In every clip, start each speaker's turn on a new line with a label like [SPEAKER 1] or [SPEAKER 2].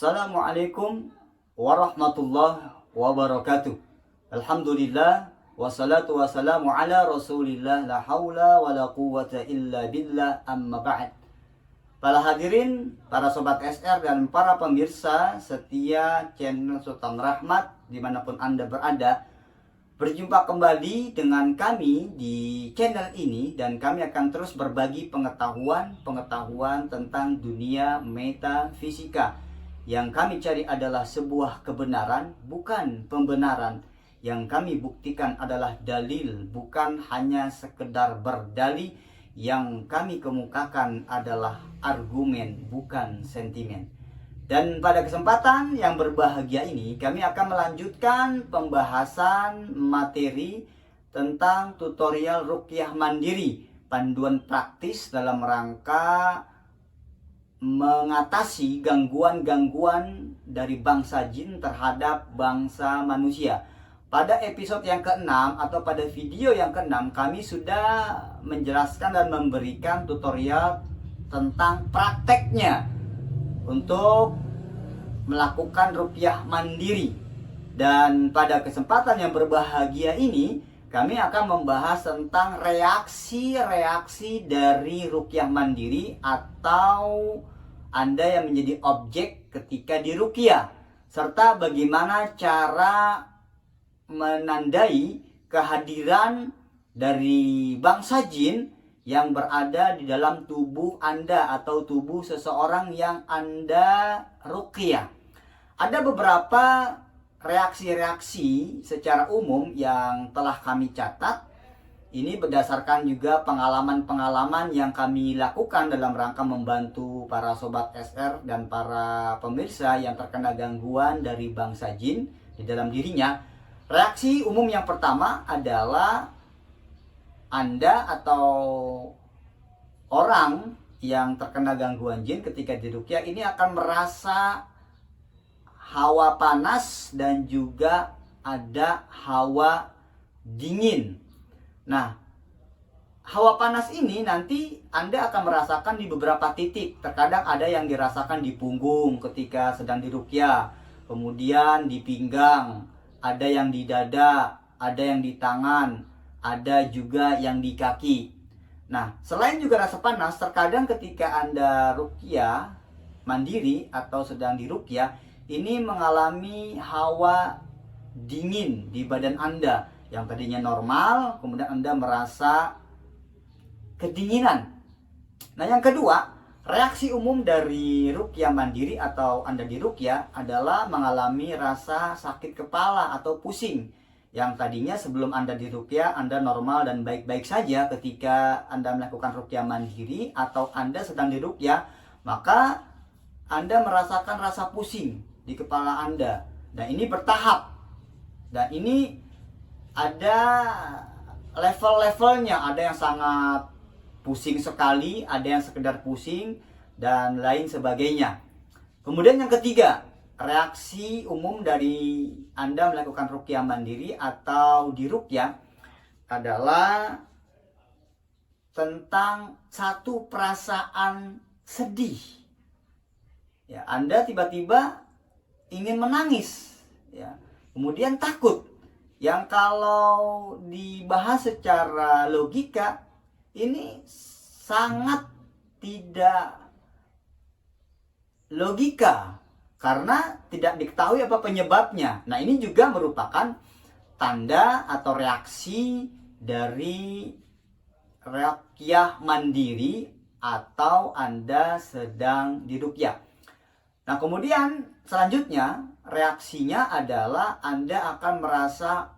[SPEAKER 1] Assalamualaikum warahmatullahi wabarakatuh. Alhamdulillah wassalatu wassalamu ala Rasulillah la haula wala quwwata illa billah amma ba'd. Para hadirin, para sobat SR dan para pemirsa setia channel Sultan Rahmat dimanapun Anda berada, berjumpa kembali dengan kami di channel ini, dan kami akan terus berbagi pengetahuan tentang dunia metafisika. Yang kami cari adalah sebuah kebenaran, bukan pembenaran. Yang kami buktikan adalah dalil, bukan hanya sekedar berdalih. Yang kami kemukakan adalah argumen, bukan sentimen. Dan pada kesempatan yang berbahagia ini, kami akan melanjutkan pembahasan materi tentang tutorial ruqyah mandiri, panduan praktis dalam rangka mengatasi gangguan-gangguan dari bangsa jin terhadap bangsa manusia. Pada episode yang ke-6 atau pada video yang ke-6, kami sudah menjelaskan dan memberikan tutorial tentang prakteknya untuk melakukan ruqyah mandiri. Dan pada kesempatan yang berbahagia ini, kami akan membahas tentang reaksi-reaksi dari ruqyah mandiri atau Anda yang menjadi objek ketika diruqyah, serta bagaimana cara menandai kehadiran dari bangsa jin yang berada di dalam tubuh Anda atau tubuh seseorang yang Anda ruqyah. Ada beberapa reaksi-reaksi secara umum yang telah kami catat. Ini berdasarkan juga pengalaman-pengalaman yang kami lakukan dalam rangka membantu para sobat SR dan para pemirsa yang terkena gangguan dari bangsa jin di dalam dirinya. Reaksi umum yang pertama adalah Anda atau orang yang terkena gangguan jin ketika diruqyah ini akan merasa hawa panas dan juga ada hawa dingin. Nah, hawa panas ini nanti Anda akan merasakan di beberapa titik. Terkadang ada yang dirasakan di punggung ketika sedang diruqyah, kemudian di pinggang, ada yang di dada, ada yang di tangan, ada juga yang di kaki. Nah, selain juga rasa panas, terkadang ketika Anda ruqyah mandiri atau sedang diruqyah, ini mengalami hawa dingin di badan Anda. Yang tadinya normal, kemudian Anda merasa kedinginan. Nah, yang kedua, reaksi umum dari ruqyah mandiri atau Anda diruqyah adalah mengalami rasa sakit kepala atau pusing. Yang tadinya sebelum Anda diruqyah, Anda normal dan baik-baik saja. Ketika Anda melakukan ruqyah mandiri atau Anda sedang diruqyah, maka Anda merasakan rasa pusing di kepala Anda. Dan ini bertahap. Dan ini ada level-levelnya. Ada yang sangat pusing sekali, ada yang sekedar pusing, dan lain sebagainya. Kemudian yang ketiga, reaksi umum dari Anda melakukan ruqyah mandiri atau diruqyah adalah tentang satu perasaan sedih. Ya, Anda tiba-tiba ingin menangis, ya. Kemudian takut. Yang kalau dibahas secara logika, ini sangat tidak logika karena tidak diketahui apa penyebabnya. Nah, ini juga merupakan tanda atau reaksi dari ruqyah mandiri atau Anda sedang diruqyah. Nah, kemudian selanjutnya reaksinya adalah Anda akan merasa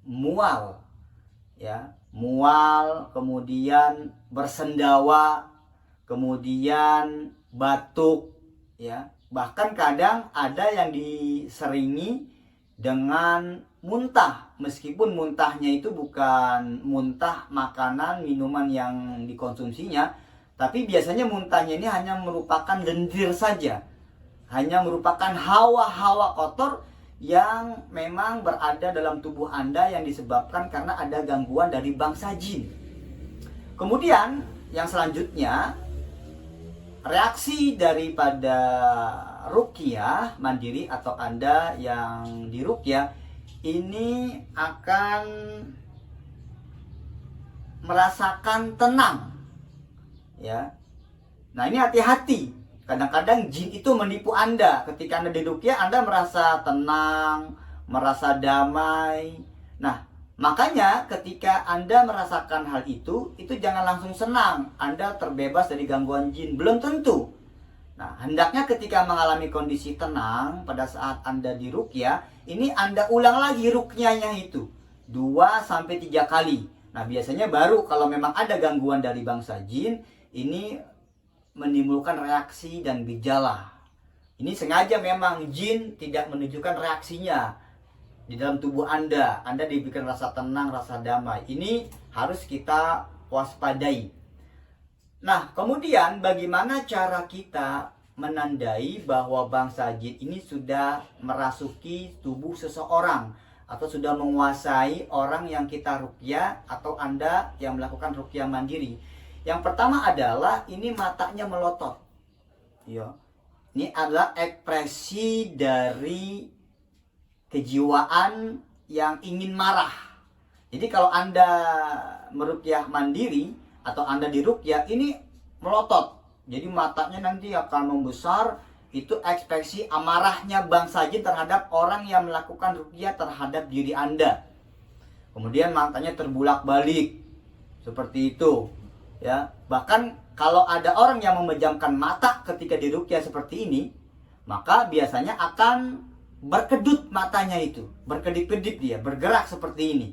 [SPEAKER 1] mual, ya, mual, kemudian bersendawa, kemudian batuk, ya. Bahkan kadang ada yang diseringi dengan muntah, meskipun muntahnya itu bukan muntah makanan, minuman yang dikonsumsinya, tapi biasanya muntahnya ini hanya merupakan lendir saja, hanya merupakan hawa-hawa kotor yang memang berada dalam tubuh Anda yang disebabkan karena ada gangguan dari bangsa jin. Kemudian yang selanjutnya, reaksi daripada ruqyah mandiri atau Anda yang diruqyah ini akan merasakan tenang, ya. Nah, ini hati-hati. Kadang-kadang jin itu menipu Anda. Ketika Anda diruqyah, Anda merasa tenang, merasa damai. Nah, makanya ketika Anda merasakan hal itu jangan langsung senang. Anda terbebas dari gangguan jin. Belum tentu. Nah, hendaknya ketika mengalami kondisi tenang pada saat Anda diruqyah, ini Anda ulang lagi ruqyahnya itu 2-3 kali. Nah, biasanya baru kalau memang ada gangguan dari bangsa jin, ini menimbulkan reaksi dan gejala. Ini sengaja memang jin tidak menunjukkan reaksinya di dalam tubuh Anda. Anda diberikan rasa tenang, rasa damai. Ini harus kita waspadai. Nah, kemudian bagaimana cara kita menandai bahwa bangsa jin ini sudah merasuki tubuh seseorang atau sudah menguasai orang yang kita ruqyah atau Anda yang melakukan ruqyah mandiri? Yang pertama adalah ini matanya melotot. Ya. Ini adalah ekspresi dari kejiwaan yang ingin marah. Jadi kalau Anda meruqyah mandiri atau Anda diruqyah, ini melotot. Jadi matanya nanti akan membesar. Itu ekspresi amarahnya bangsa jin terhadap orang yang melakukan ruqyah terhadap diri Anda. Kemudian matanya terbulak-balik seperti itu, ya. Bahkan kalau ada orang yang memejamkan mata ketika diruqyah seperti ini, maka biasanya akan berkedut matanya itu, berkedip-kedip dia, bergerak seperti ini.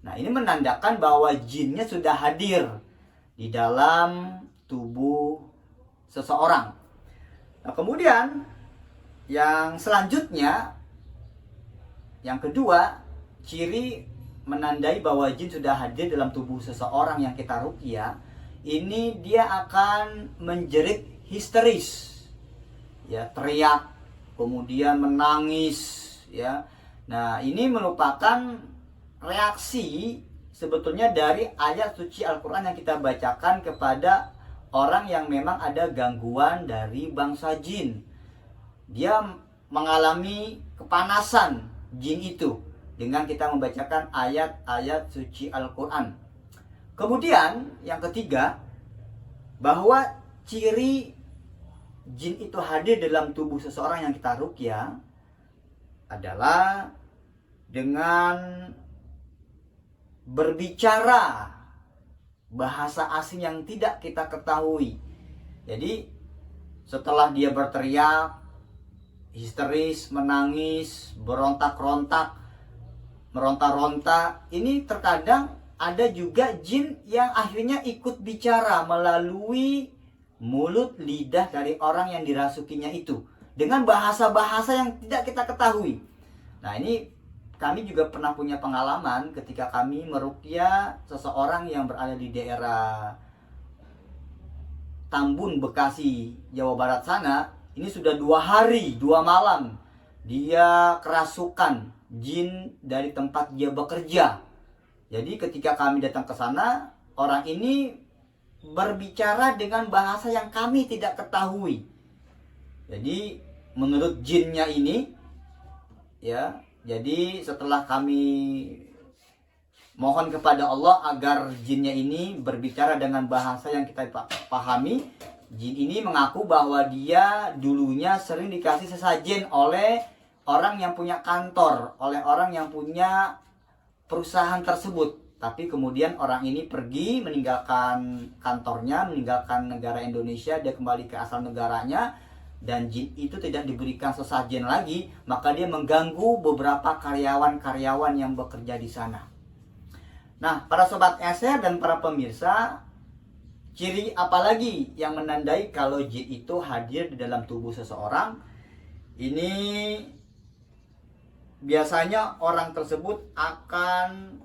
[SPEAKER 1] Nah, ini menandakan bahwa jinnya sudah hadir di dalam tubuh seseorang. Nah, kemudian yang selanjutnya, yang kedua, ciri menandai bahwa jin sudah hadir dalam tubuh seseorang yang kita ruqyah, ini dia akan menjerit histeris, ya, teriak, kemudian menangis, ya. Nah, ini merupakan reaksi sebetulnya dari ayat suci Al-Quran yang kita bacakan kepada orang yang memang ada gangguan dari bangsa jin. Dia mengalami kepanasan jin itu dengan kita membacakan ayat-ayat suci Al-Quran. Kemudian yang ketiga, bahwa ciri jin itu hadir dalam tubuh seseorang yang kita ruqyah adalah dengan berbicara bahasa asing yang tidak kita ketahui. Jadi setelah dia berteriak, histeris, menangis, berontak-rontak, meronta-ronta, ini terkadang ada juga jin yang akhirnya ikut bicara melalui mulut lidah dari orang yang dirasukinya itu dengan bahasa-bahasa yang tidak kita ketahui. Nah, ini kami juga pernah punya pengalaman ketika kami meruqyah seseorang yang berada di daerah Tambun, Bekasi, Jawa Barat sana. Ini sudah 2 hari 2 malam dia kerasukan jin dari tempat dia bekerja. Jadi ketika kami datang ke sana, orang ini berbicara dengan bahasa yang kami tidak ketahui. Jadi menurut jinnya ini, ya, jadi setelah kami mohon kepada Allah agar jinnya ini berbicara dengan bahasa yang kita pahami, jin ini mengaku bahwa dia dulunya sering dikasih sesajen oleh orang yang punya kantor, oleh orang yang punya perusahaan tersebut. Tapi kemudian orang ini pergi meninggalkan kantornya, meninggalkan negara Indonesia, dia kembali ke asal negaranya. Dan jin itu tidak diberikan sesajen lagi, maka dia mengganggu beberapa karyawan-karyawan yang bekerja di sana. Nah, para sobat eser dan para pemirsa, ciri apalagi yang menandai kalau jin itu hadir di dalam tubuh seseorang? Ini biasanya orang tersebut akan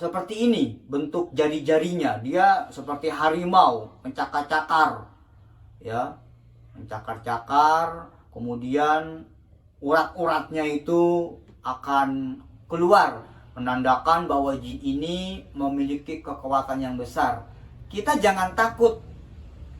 [SPEAKER 1] seperti ini bentuk jari-jarinya. Dia seperti harimau, mencakar-cakar, ya, mencakar-cakar. Kemudian urat-uratnya itu akan keluar, menandakan bahwa jin ini memiliki kekuatan yang besar. Kita jangan takut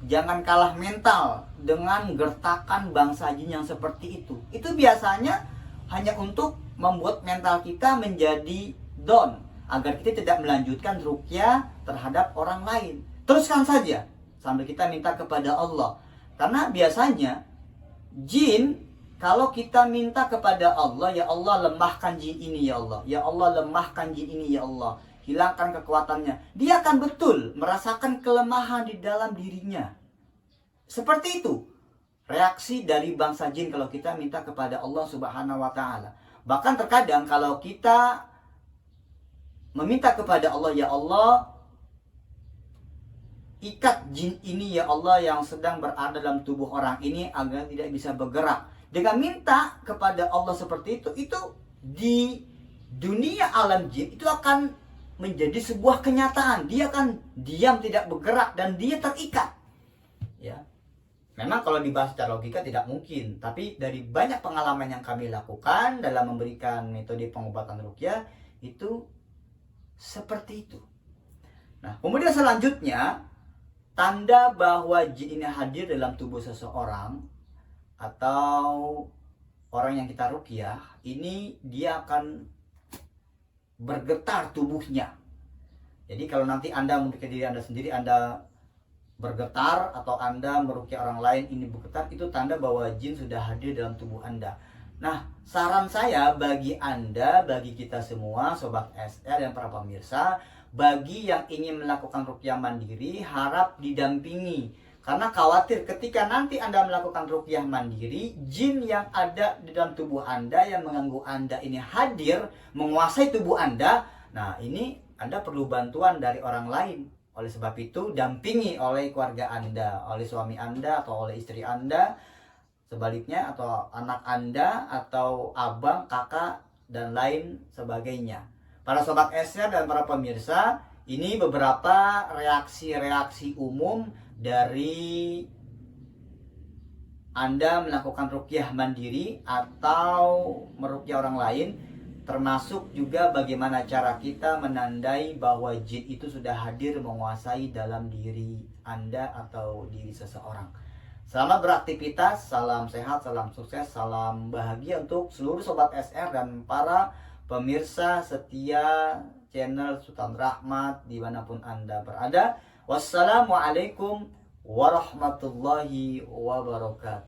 [SPEAKER 1] jangan kalah mental dengan gertakan bangsa jin yang seperti itu. Itu biasanya hanya untuk membuat mental kita menjadi down, agar kita tidak melanjutkan ruqyah terhadap orang lain. Teruskan saja sambil kita minta kepada Allah. Karena biasanya jin, kalau kita minta kepada Allah, ya Allah lemahkan jin ini ya Allah, ya Allah lemahkan jin ini ya Allah, hilangkan kekuatannya, dia akan betul merasakan kelemahan di dalam dirinya. Seperti itu reaksi dari bangsa jin kalau kita minta kepada Allah Subhanahu wa Ta'ala. Bahkan terkadang kalau kita meminta kepada Allah, ya Allah ikat jin ini ya Allah yang sedang berada dalam tubuh orang ini agar tidak bisa bergerak. Dengan minta kepada Allah seperti itu di dunia alam jin itu akan menjadi sebuah kenyataan. Dia akan diam, tidak bergerak, dan dia terikat. Ya, memang kalau dibahas secara logika tidak mungkin, tapi dari banyak pengalaman yang kami lakukan dalam memberikan metode pengobatan ruqyah itu seperti itu. Nah, kemudian selanjutnya, tanda bahwa jin ini hadir dalam tubuh seseorang atau orang yang kita ruqyah, ini dia akan bergetar tubuhnya. Jadi kalau nanti Anda meruqyah diri Anda sendiri, Anda bergetar, atau Anda meruqyah orang lain ini bergetar, itu tanda bahwa jin sudah hadir dalam tubuh Anda. Nah, saran saya bagi Anda, bagi kita semua, Sobat SR dan para pemirsa, bagi yang ingin melakukan ruqyah mandiri, harap didampingi. Karena khawatir ketika nanti Anda melakukan ruqyah mandiri, jin yang ada di dalam tubuh Anda, yang mengganggu Anda ini hadir, menguasai tubuh Anda. Nah, ini Anda perlu bantuan dari orang lain. Oleh sebab itu, dampingi oleh keluarga Anda, oleh suami Anda, atau oleh istri Anda, sebaliknya, atau anak Anda, atau abang, kakak, dan lain sebagainya. Para Sobat SR dan para pemirsa, ini beberapa reaksi-reaksi umum dari Anda melakukan ruqyah mandiri atau meruqyah orang lain, termasuk juga bagaimana cara kita menandai bahwa jin itu sudah hadir menguasai dalam diri Anda atau diri seseorang. Selamat beraktivitas, salam sehat, salam sukses, salam bahagia untuk seluruh Sobat SR dan para pemirsa setia channel Sultan Rahmat dimanapun Anda berada. Wassalamualaikum warahmatullahi wabarakatuh.